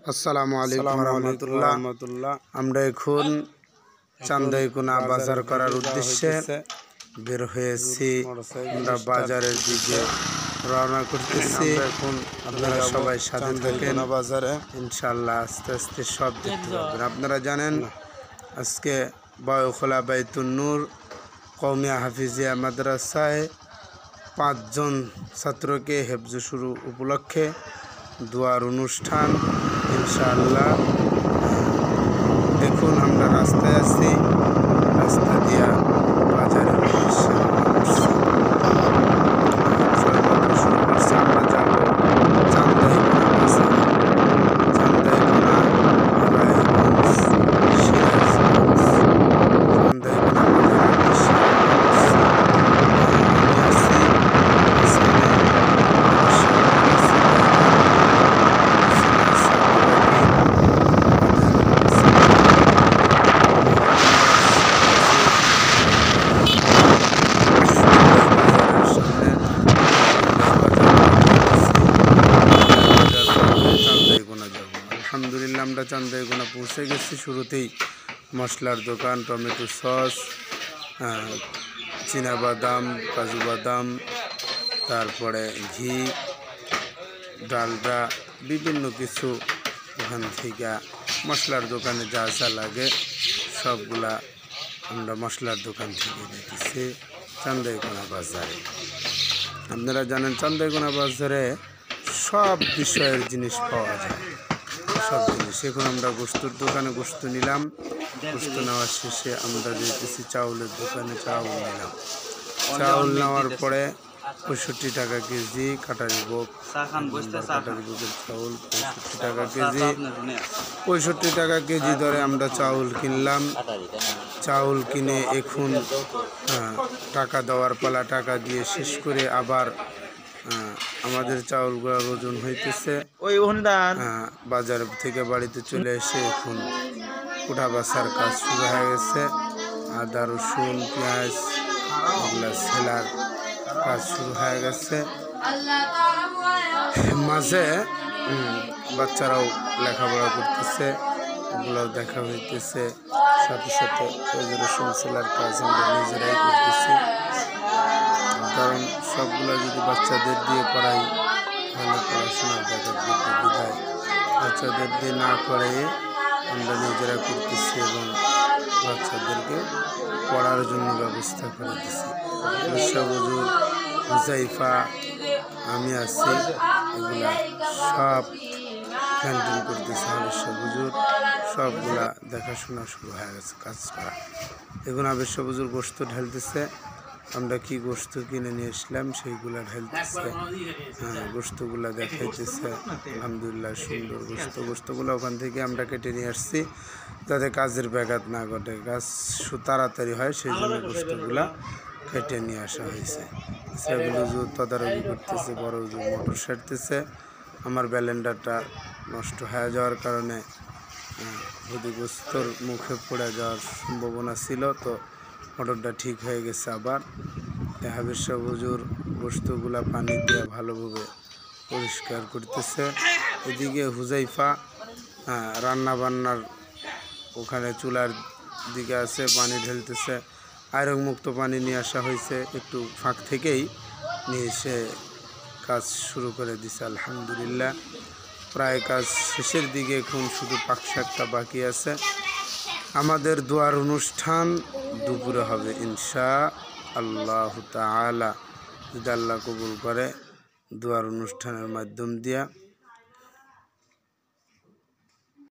আসসালামু আলাইকুম রহমতুল্লাহ। আমরা এখন চান্দাইকোনা বাজার করার উদ্দেশ্যে বের হয়েছি। আমরা বাজারের দিকে রওনা করতেছি। এখন আপনারা সবাই সাথে থাকেন, বাজারে ইনশাআল্লাহ আস্তে আস্তে সব দেখতে পাবেন। আপনারা জানেন আজকে বয়খোলা বাইতুন নূর কওমিয়া হাফিজিয়া মাদ্রাসায় 5 জন ছাত্রকে হেফজ শুরু উপলক্ষে দোয়ার অনুষ্ঠান ইনশাআল্লাহ। এখন আমরা রাস্তায় আছি, রাস্তা দিয়া বাজারের উদ্দেশ্যে আমরা যাব চান্দাইকোনা বাজারে। চান্দাইকোনা রায়গঞ্জ সিরাজগঞ্জ চান্দাইকোনা বাজারের উদ্দেশ্যে আলহামদুলিল্লাহ আমরা চান্দাইকোনা পৌঁছে গেছি। শুরুতেই মশলার দোকান, টমেটো সস, চীনাবাদাম, কাজু বাদাম, তারপরে ঘি, ডালডা, বিভিন্ন কিছু ওখান থেকে মশলার দোকানে যা যা লাগে সবগুলা আমরা মশলার দোকান থেকে নিতেছি চান্দাইকোনা বাজারে। আপনারা জানেন চান্দাইকোনা বাজারে সব বিষয়ের জিনিস পাওয়া যায়, সব জিনিস। এখন আমরা গোস্তুর দোকানে গোস্ত নিলাম, গোস্ত নেওয়ার শেষে আমরা যেতেছি চাউলের দোকানে চাউল নিলাম। চাউল নেওয়ার পরে 65 টাকা কেজি কাটারি ভোগ, কাটারি ভোগের চাউল 65 টাকা কেজি। 65 টাকা কেজি ধরে আমরা চাউল কিনলাম। চাউল কিনে এখন টাকা দেওয়ার পালা, টাকা দিয়ে শেষ করে আবার আমাদের চাউলগুলোর ওজন হইতেছে। বাজার থেকে বাড়িতে চলে এসে এখন কুটা বাছার কাজ শুরু হয়ে গেছে। আদা, রসুন, পেঁয়াজ এগুলা সেলার কাজ শুরু হয়ে গেছে। মাঝে বাচ্চারাও লেখাপড়া করতেছে, ওগুলোও দেখা হইতেছে। সাথে সাথে রসুন সেলার কাজ আমরা নিজেরাই করতেছি, কারণ সবগুলো যদি বাচ্চাদের দিয়ে করাই তাহলে পড়াশোনার ব্যাপার বিধায় বাচ্চাদের দিয়ে না করে আমরা নিজেরা করতেছি এবং বাচ্চাদেরকে পড়ার জন্য ব্যবস্থা করে দিচ্ছি। হুজুর, হুজাইফা, আমি আছি, এগুলা সব হ্যান্ডেল করতেছে। হুজুর সবগুলা দেখাশোনা শুরু হয়ে গেছে কাজ করা। এখন হুজুর গোস্ত ঢালতেছে। আমরা কি গোস্ত কিনে নিয়ে আসলাম সেইগুলা ঢালতেছে, গোস্তগুলা দেখাইতেছে। আলহামদুলিল্লাহ সুন্দর গোস্ত। গোস্তগুলো ওখান থেকে আমরা কেটে নিয়ে আসছি যাতে কাজের ব্যাঘাত না ঘটে, কাজ তাড়াতাড়ি হয়, সেই জন্য গোস্তগুলা কেটে নিয়ে আসা হয়েছে। সেগুলো তদারকি করতেছে, বড় মোটর সারতেছে। আমার ব্যালেন্ডারটা নষ্ট হয়ে যাওয়ার কারণে গোস্তর মুখে পড়ে যাওয়ার সম্ভাবনা ছিল, তো মোটরটা ঠিক হয়ে গেছে। আবার হাবিব হুজুর গোস্তগুলা পানি দিয়ে ভালোভাবে পরিষ্কার করতেছে। এদিকে হুজাইফা রান্না বান্নার ওখানে চুলার দিকে আছে, পানি ঢেলতেছে। আয়রন মুক্ত পানি নিয়ে আসা হয়েছে, একটু ফাঁক থেকেই নিয়ে এসে কাজ শুরু করে দিছে। আলহামদুলিল্লাহ প্রায় কাজ শেষের দিকে, এখন শুধু পাকশাকটা বাকি আছে। আমাদের দোয়ার অনুষ্ঠান দুপুরে হবে ইনশাআল্লাহ তাআলা, যদি আল্লাহ কবুল করে। দোয়ার অনুষ্ঠানের মাধ্যম দিয়া